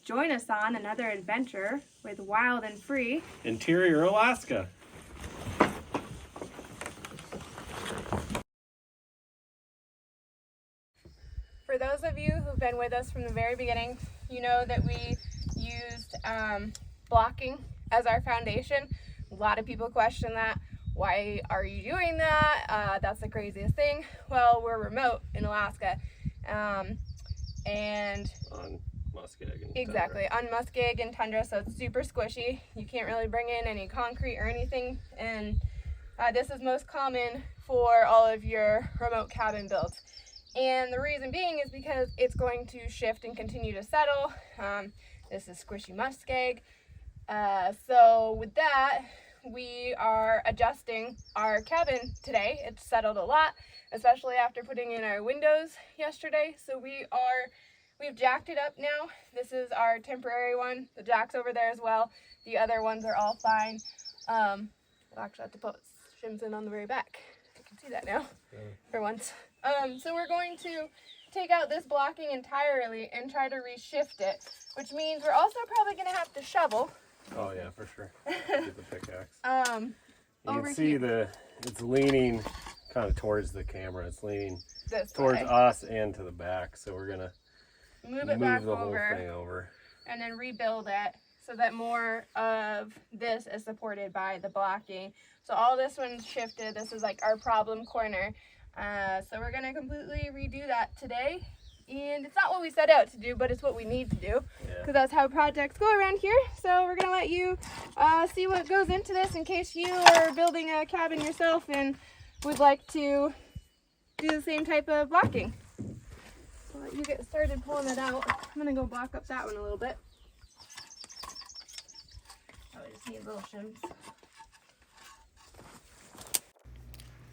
Join us on another adventure with Wild and Free Interior Alaska. For those of you who've been with us from the very beginning, you know that we used blocking as our foundation. A lot of people question that. Why are you doing that? That's the craziest thing. Well, we're remote in Alaska. And On muskeg and exactly, tundra. on muskeg and tundra, so it's super squishy. You can't really bring in any concrete or anything. And this is most common for all of your remote cabin builds. And the reason being is because it's going to shift and continue to settle. This is squishy muskeg. So with that, we are adjusting our cabin today. It's settled a lot, especially after putting in our windows yesterday. So we've jacked it up now. This is our temporary one. The jack's over there as well. The other ones are all fine. We'll actually have to put shims in on the very back. You can see that now for once. So we're going to take out this blocking entirely and try to reshift it, which means we're also probably going to have to shovel. Oh yeah, for sure. Get the pickaxe. You can see it's leaning kind of towards the camera. It's leaning this towards way. us and to the back. So we're gonna move it back the whole over, thing over, and then rebuild it so that more of this is supported by the blocking. So all this one's shifted. This is like our problem corner. So we're gonna completely redo that today. And it's not what we set out to do, but it's what we need to do, because that's how projects go around here. So we're gonna let you see what goes into this in case you are building a cabin yourself and would like to do the same type of blocking. So let you get started pulling it out. I'm gonna go block up that one a little bit. Probably just need little shims.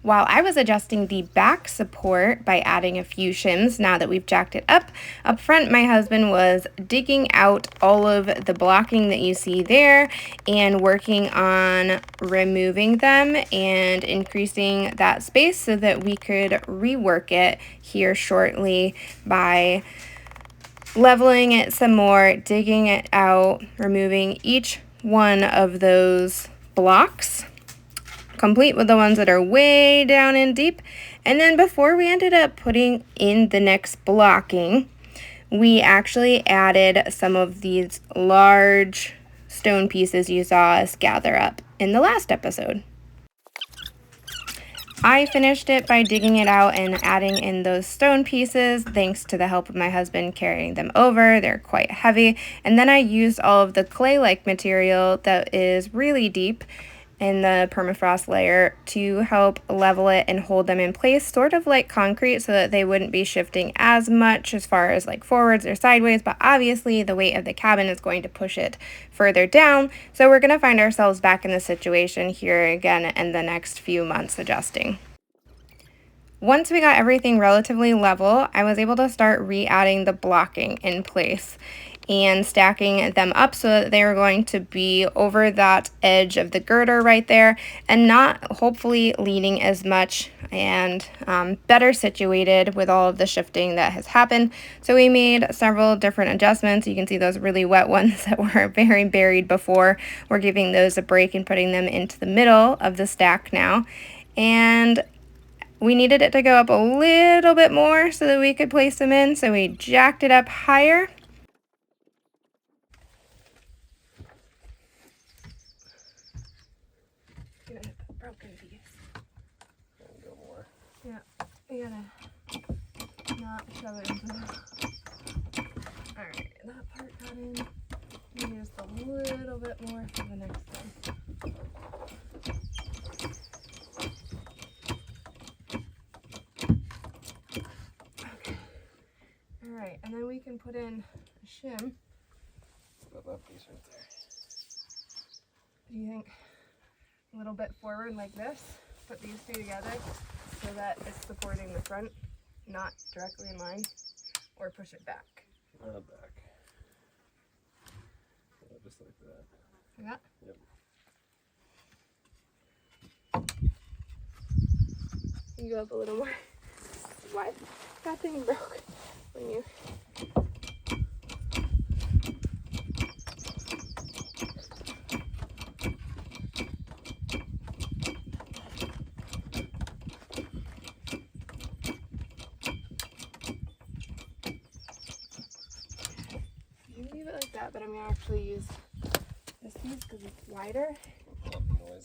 While I was adjusting the back support by adding a few shims now that we've jacked it up front, my husband was digging out all of the blocking that you see there and working on removing them and increasing that space so that we could rework it here shortly by leveling it some more, digging it out, removing each one of those blocks, complete with the ones that are way down and deep. And then before we ended up putting in the next blocking, we actually added some of these large stone pieces you saw us gather up in the last episode. I finished it by digging it out and adding in those stone pieces, thanks to the help of my husband carrying them over. They're quite heavy. And then I used all of the clay-like material that is really deep in the permafrost layer to help level it and hold them in place, sort of like concrete, so that they wouldn't be shifting as much as far as like forwards or sideways. But obviously the weight of the cabin is going to push it further down, so we're going to find ourselves back in the situation here again in the next few months adjusting. Once we got everything relatively level, I was able to start re-adding the blocking in place and stacking them up so that they were going to be over that edge of the girder right there and not hopefully leaning as much, and better situated with all of the shifting that has happened. So we made several different adjustments. You can see those really wet ones that were very buried before. We're giving those a break and putting them into the middle of the stack now. And we needed it to go up a little bit more so that we could place them in, so we jacked it up higher. Broken piece. Go more. Yeah, you gotta not shove it into the... Alright, that part got in. Maybe just a little bit more for the next one. Okay. Alright, and then we can put in a shim. Got that piece right there. Do you think a little bit forward like this? Put these two together so that it's supporting the front, not directly in line, or push it back. Back. Yeah, just like that. Like that? Yep. You can go up a little more. Why? That thing broke when you... that, but I'm gonna actually use this piece because it's wider.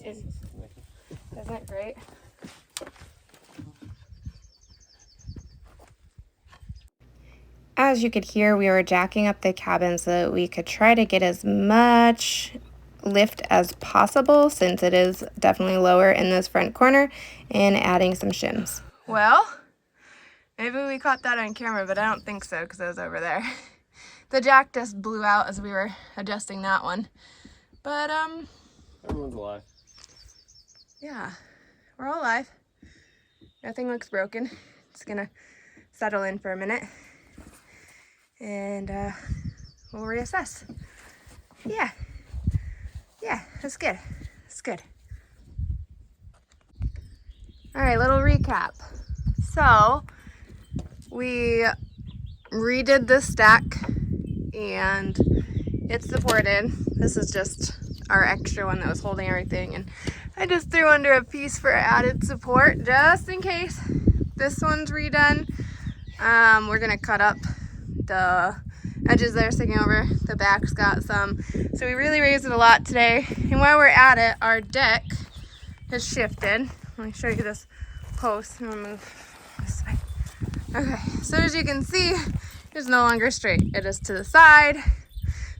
Isn't it great? As you could hear, we were jacking up the cabin so that we could try to get as much lift as possible, since it is definitely lower in this front corner, and adding some shims. Well, maybe we caught that on camera, but I don't think so because it was over there. The jack just blew out as we were adjusting that one. But everyone's alive. Yeah, we're all alive. Nothing looks broken. It's gonna settle in for a minute, and we'll reassess. Yeah, that's good. That's good. All right, little recap. So we redid this stack, and it's supported. This is just our extra one that was holding everything, and I just threw under a piece for added support just in case. This one's redone. We're gonna cut up the edges that are sticking over. The back's got some. So we really raised it a lot today. And while we're at it, our deck has shifted. Let me show you this post. I'm gonna move this way. Okay, so as you can see, it's no longer straight. It is to the side.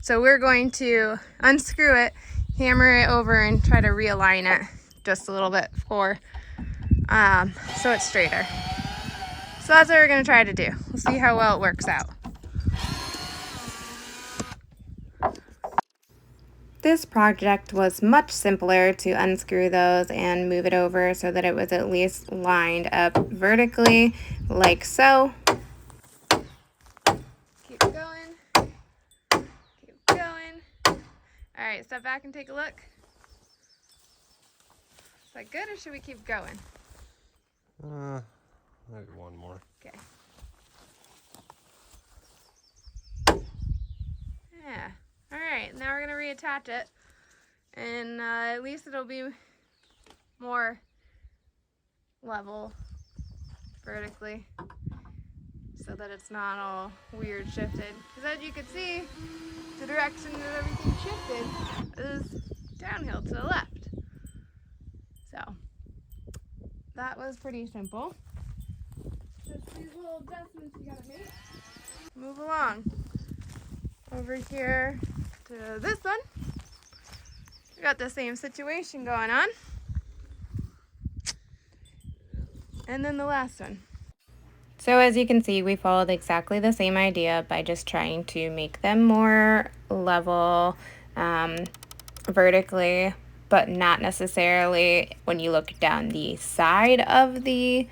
So we're going to unscrew it, hammer it over, and try to realign it just a little bit for so it's straighter. So that's what we're gonna try to do. We'll see how well it works out. This project was much simpler to unscrew those and move it over so that it was at least lined up vertically, like so. Keep going. Keep going. All right, step back and take a look. Is that good, or should we keep going? Maybe one more. Okay. Yeah. All right, now we're gonna reattach it, and at least it'll be more level vertically, so that it's not all weird shifted. Because as you can see, the direction that everything shifted is downhill to the left. So that was pretty simple. Just these little adjustments you gotta make. Move along. Over here to this one, we got the same situation going on. And then the last one. So as you can see, we followed exactly the same idea by just trying to make them more level vertically, but not necessarily when you look down the side of the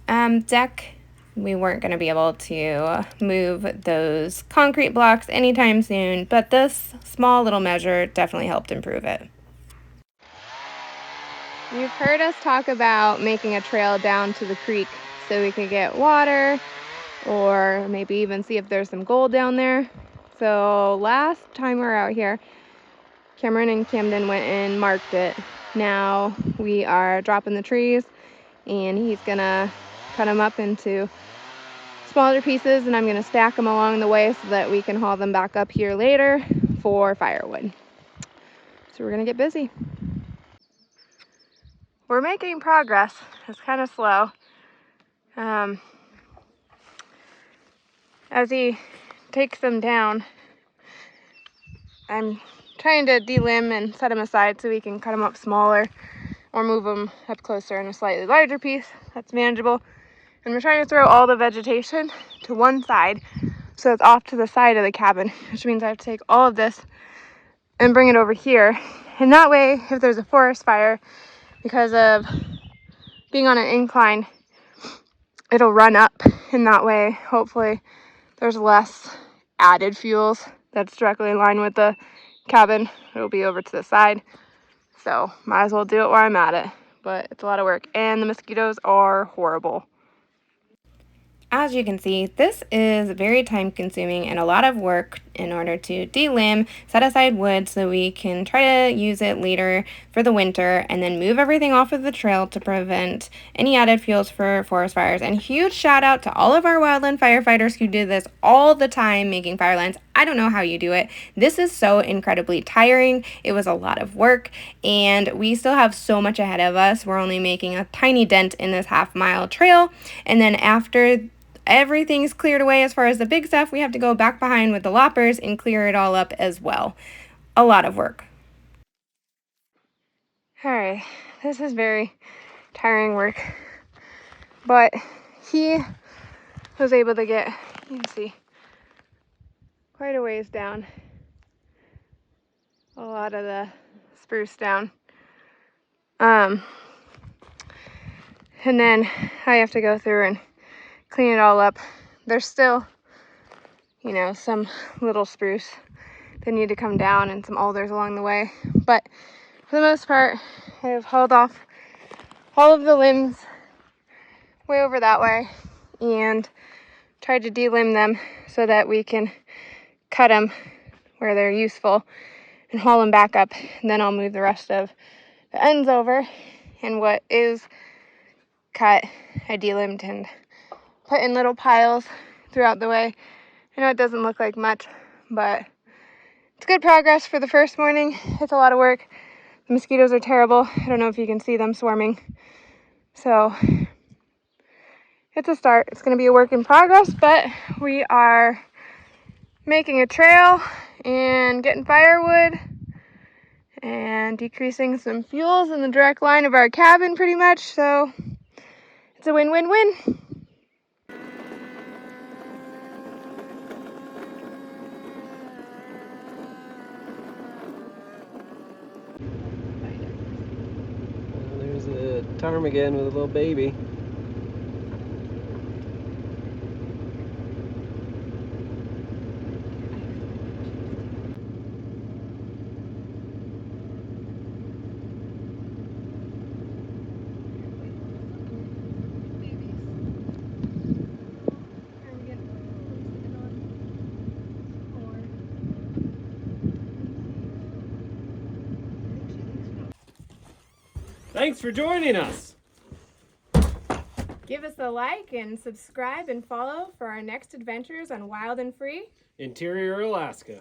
deck. We weren't going to be able to move those concrete blocks anytime soon, but this small little measure definitely helped improve it. You've heard us talk about making a trail down to the creek so we can get water, or maybe even see if there's some gold down there. So last time we were out here, Cameron and Camden went and marked it. Now we are dropping the trees, and he's gonna cut them up into smaller pieces, and I'm going to stack them along the way so that we can haul them back up here later for firewood. So we're going to get busy. We're making progress. It's kind of slow. As he takes them down, I'm trying to delimb and set them aside so we can cut them up smaller or move them up closer in a slightly larger piece that's manageable. And we're trying to throw all the vegetation to one side so it's off to the side of the cabin, which means I have to take all of this and bring it over here. And that way, if there's a forest fire, because of being on an incline, it'll run up. And that way, hopefully, there's less added fuels that's directly in line with the cabin. It'll be over to the side. So might as well do it while I'm at it. But it's a lot of work. And the mosquitoes are horrible. As you can see, this is very time consuming and a lot of work in order to delimb, set aside wood so we can try to use it later for the winter, and then move everything off of the trail to prevent any added fuels for forest fires. And huge shout out to all of our wildland firefighters who do this all the time, making fire lines. I don't know how you do it. This is so incredibly tiring. It was a lot of work, and we still have so much ahead of us. We're only making a tiny dent in this half-mile trail, and then after everything's cleared away as far as the big stuff, we have to go back behind with the loppers and clear it all up as well. A lot of work. Alright, this is very tiring work, but he was able to get, you can see, quite a ways down, a lot of the spruce down. And then I have to go through and clean it all up. There's still, you know, some little spruce that need to come down and some alders along the way. But for the most part, I have hauled off all of the limbs way over that way and tried to delimb them so that we can cut them where they're useful and haul them back up. And then I'll move the rest of the ends over, and what is cut, I delimbed and put in little piles throughout the way. I know it doesn't look like much, but it's good progress for the first morning. It's a lot of work. The mosquitoes are terrible. I don't know if you can see them swarming. So it's a start. It's going to be a work in progress, but we are making a trail and getting firewood and decreasing some fuels in the direct line of our cabin pretty much. So it's a win-win-win. There's a ptarmigan with a little baby. Thanks for joining us. Give us a like and subscribe and follow for our next adventures on Wild and Free Interior Alaska.